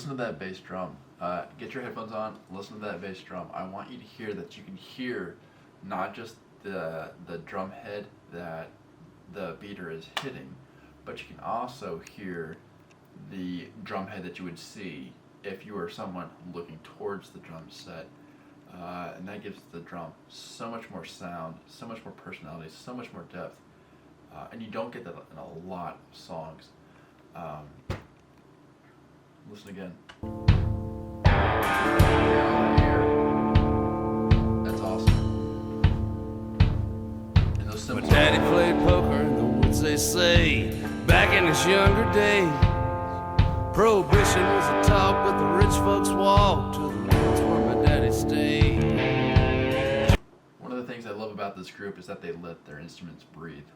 listen to that bass drum. Get your headphones on, listen to that bass drum. I want you to hear that you can hear not just the drum head that the beater is hitting, but you can also hear the drum head that you would see if you were someone looking towards the drum set. And that gives the drum so much more sound, so much more personality, so much more depth. And you don't get that in a lot of songs. Listen again. That's awesome. And those My simple daddy played poker in the woods, they say, back in his younger days. Prohibition was a talk, but the rich folks walked to the woods where my daddy stayed. One of the things I love about this group is that they let their instruments breathe.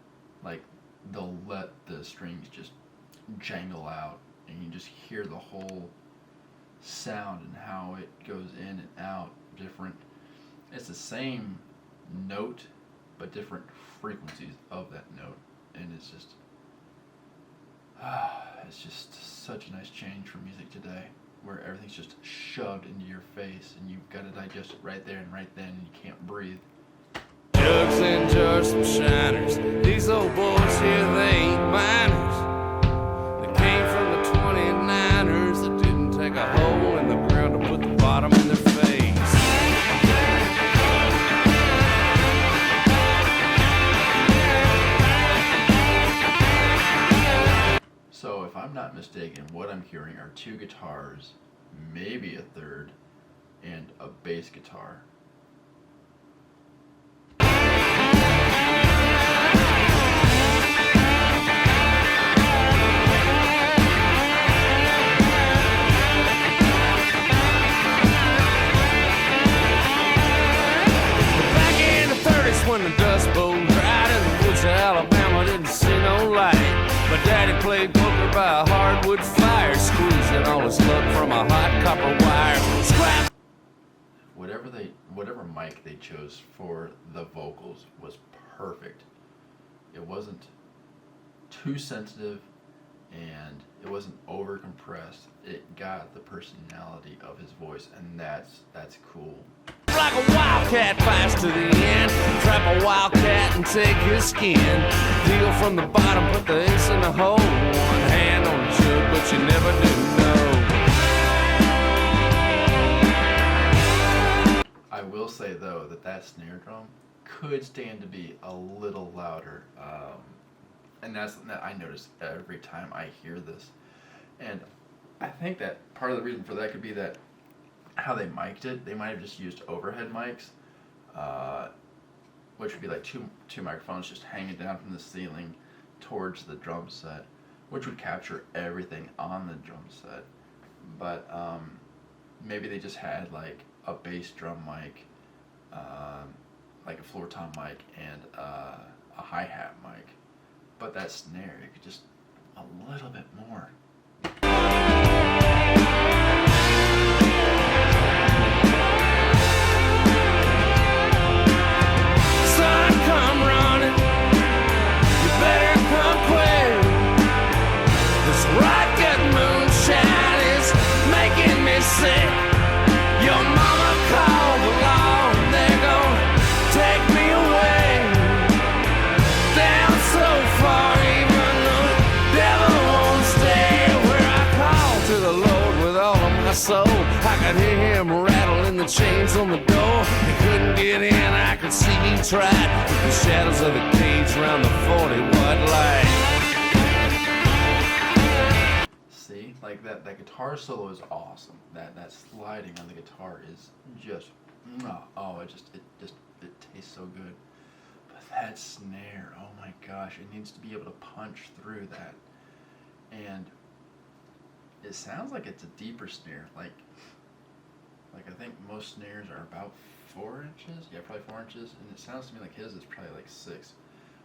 Like, they'll let the strings just jangle out, and you just hear the whole sound and how it goes in and out different. It's the same note, but different frequencies of that note, and it's just such a nice change from music today, where everything's just shoved into your face, and you've got to digest it right there and right then, and you can't breathe. Jugs and jars, some shiners. These old boys here, they ain't miners. They came from the 29ers that didn't take a hole in the ground to put the bottom in their face. So if I'm not mistaken, what I'm hearing are two guitars, maybe a third, and a bass guitar. When the dust bowl dried in the woods of Alabama, didn't see no light. My daddy played poker by a hardwood fire, squeezing all his luck from a hot copper wire. Scrap! Whatever mic they chose for the vocals was perfect. It wasn't too sensitive, and it wasn't over compressed. It got the personality of his voice, and that's cool. Like a wildcat fast to the end. Trap a wildcat and take his skin. Deal from the bottom, put the ace in the hole. One hand on the jug, but you never do know. I will say though that snare drum could stand to be a little louder, and that's something that I notice every time I hear this. And I think that part of the reason for that could be that how they mic'd it, they might have just used overhead mics, which would be like two microphones just hanging down from the ceiling towards the drum set, which would capture everything on the drum set. But maybe they just had like a bass drum mic, like a floor tom mic, and a hi-hat mic. But that snare, you could just a little bit more. Your mama called the law, and they're gonna take me away. Down so far, even though the devil won't stay. Where I call to the Lord with all of my soul. I could hear him rattling the chains on the door. He couldn't get in, I could see he tried. With the shadows of the cage around the 40-watt light. Like that guitar solo is awesome. That sliding on the guitar is just it tastes so good. But that snare, oh my gosh, it needs to be able to punch through that. And it sounds like it's a deeper snare. Like I think most snares are about 4 inches. Yeah, probably 4 inches. And it sounds to me like his is probably like 6,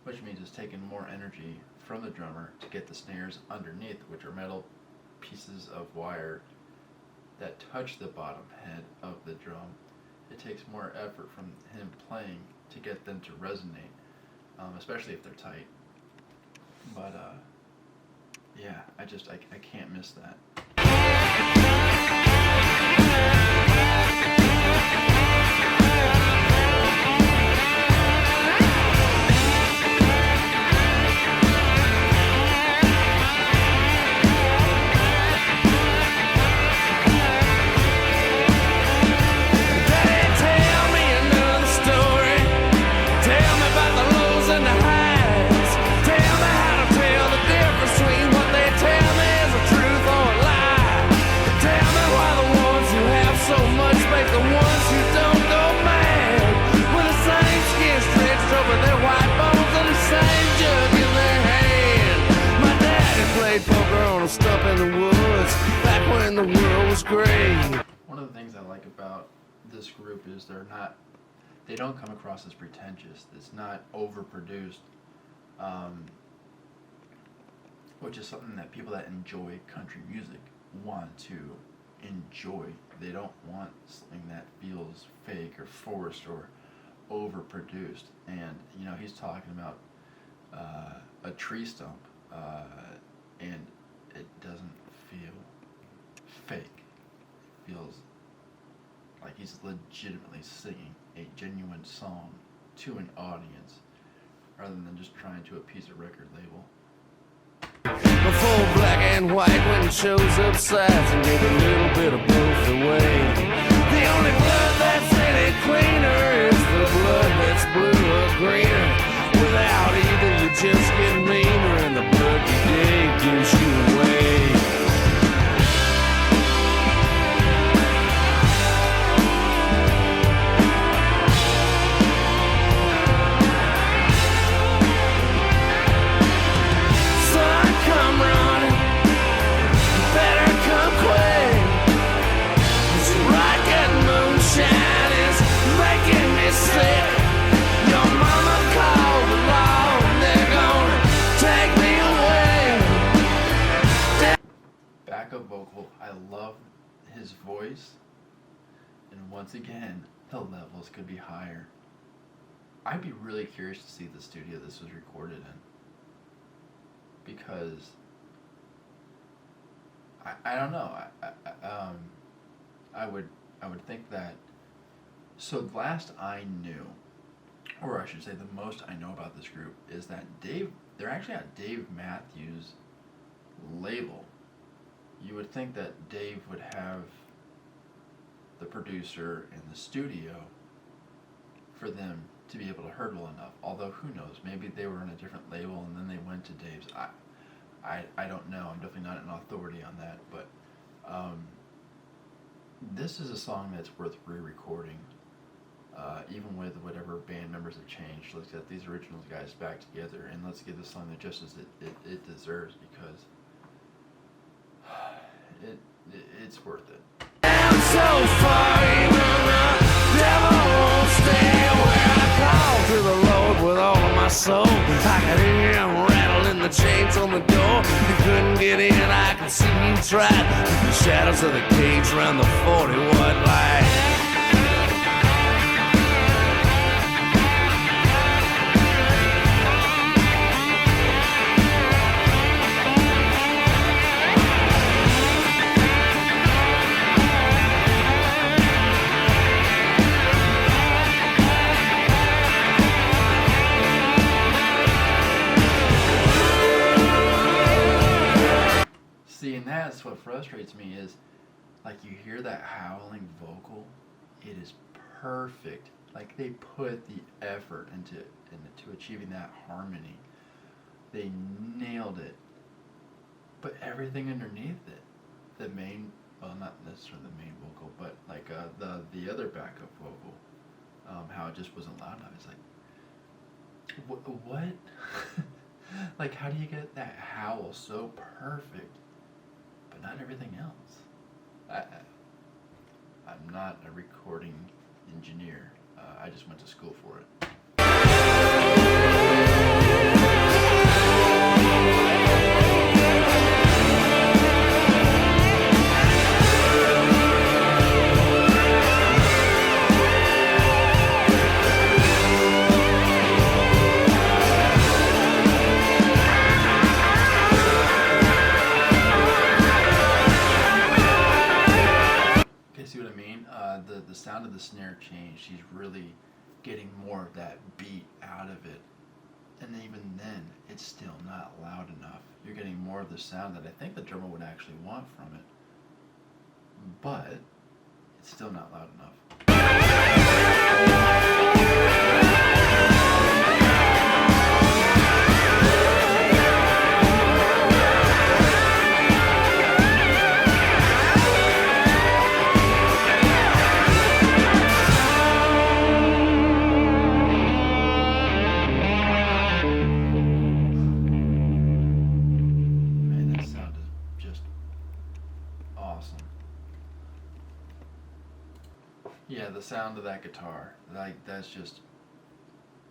which means it's taking more energy from the drummer to get the snares underneath, which are metal pieces of wire that touch the bottom head of the drum. It takes more effort from him playing to get them to resonate, especially if they're tight. But yeah, I can't miss that. grave. One of the things I like about this group is they don't come across as pretentious. It's not overproduced, which is something that people that enjoy country music want to enjoy. They don't want something that feels fake or forced or overproduced. And he's talking about a tree stump, and it doesn't feel fake. It feels like he's legitimately singing a genuine song to an audience rather than just trying to appease a record label. Before black and white when it shows up sides and give a little bit of both away. The only blood that's any cleaner is the blood that's blue or greener. Without either you just get meaner and the blood you gave gives you away. Backup vocal, I love his voice, and once again, the levels could be higher. I'd be really curious to see the studio this was recorded in, because I don't know. I would think that. So last I knew, or I should say, the most I know about this group is that they're actually on Dave Matthews' label. You would think that Dave would have the producer in the studio for them to be able to hurdle enough. Although who knows? Maybe they were on a different label and then they went to Dave's. I don't know. I'm definitely not an authority on that. But this is a song that's worth re-recording. Even with whatever band members have changed, let's get these original guys back together and let's give this song the justice it deserves, because it's worth it. I'm so far, even the devil won't stay where I call to the Lord with all of my soul. I could hear him rattling the chains on the door. You couldn't get in, I could see you tried. The shadows of the cage around the 40-watt light. See, and that's what frustrates me is, like, you hear that howling vocal, it is perfect. Like, they put the effort into achieving that harmony. They nailed it. But everything underneath it, the main, well, not necessarily the main vocal, but like the other backup vocal, how it just wasn't loud enough. It's like, what? Like, how do you get that howl so perfect, but not everything else? I'm not a recording engineer. I just went to school for it. The sound of the snare changed. She's really getting more of that beat out of it. And even then, it's still not loud enough. You're getting more of the sound that I think the drummer would actually want from it. But it's still not loud enough. the sound of that guitar, like that's just,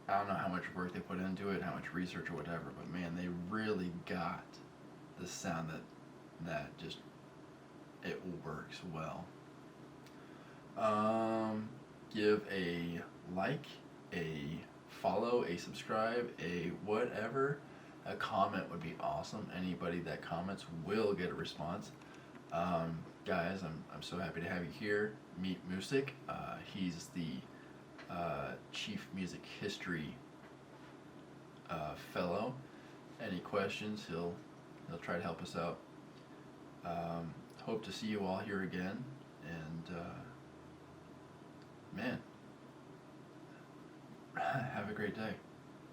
I don't know how much work they put into it, how much research or whatever, but man, they really got the sound that just, it works well. Give a like, a follow, a subscribe, a whatever. A comment would be awesome. Anybody that comments will get a response. Guys, I'm so happy to have you here. Meet Music. He's the Chief Music History Fellow. Any questions, he'll try to help us out. Hope to see you all here again, and man, have a great day.